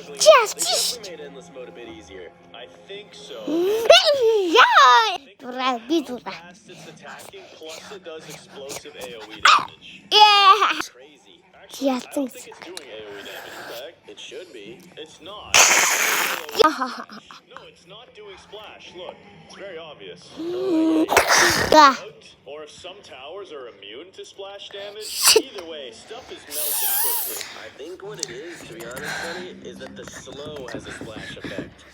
struggling. Just- They definitely made endless mode a bit easier. I think so. Fast it's attacking, plus it does explosive AoE damage. Yeah. Crazy. Actually, I don't think it's doing AoE damage. Back. It should be. It's not. No, it's not doing splash. Look, it's very obvious. Or if some towers are immune to splash damage. Either way, stuff is melting quickly. I think what it is, to be honest, Sunny, is that the slow has a splash effect.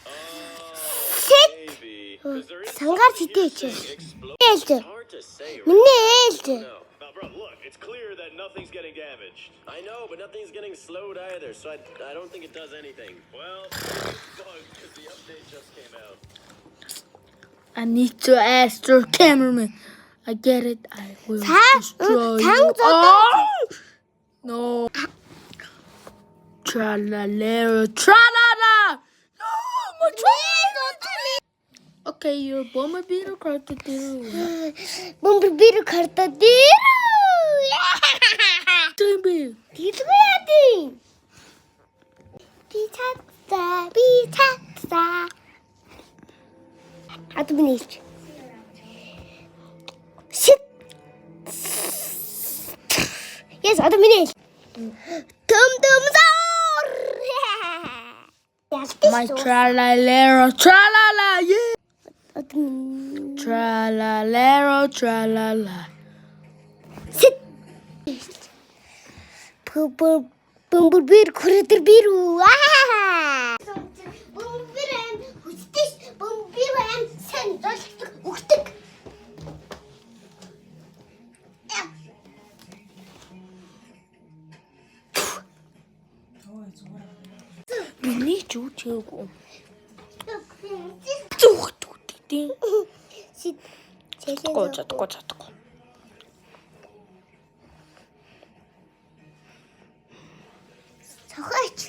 Maybe. Because there is Sangar something here sitej. saying explode. Ээлж. It's hard to say, right? Миний ээлж. No. Now, bro, look, it's clear that nothing's getting damaged. I know, but nothing's getting slowed either, so I don't think it does anything. Well, it's bugged because the update just came out. I need to ask your cameraman. I get it. I will destroy you. No. Tra-la-la, tra-la-la. No, my tra-la-la. Okay, your bomber beater crocodile. Бомбер бир крокодил. Timber. Тийдгүй яа. Би цаца. Хад би нэлж. Shit. Yes, хад би нэлж. Töm зор. My tra-la-la, tra-la-la, yeah. Shit. Tra-la-la, tra-la-la. Бомбер бир крокодил бир үү. Бомбер хүчтэй бомбер байна. Сэн долдог өгдөг. Миний ч үчээгүй. Зүгтүгтэй. Чадахгүй. Сохоч.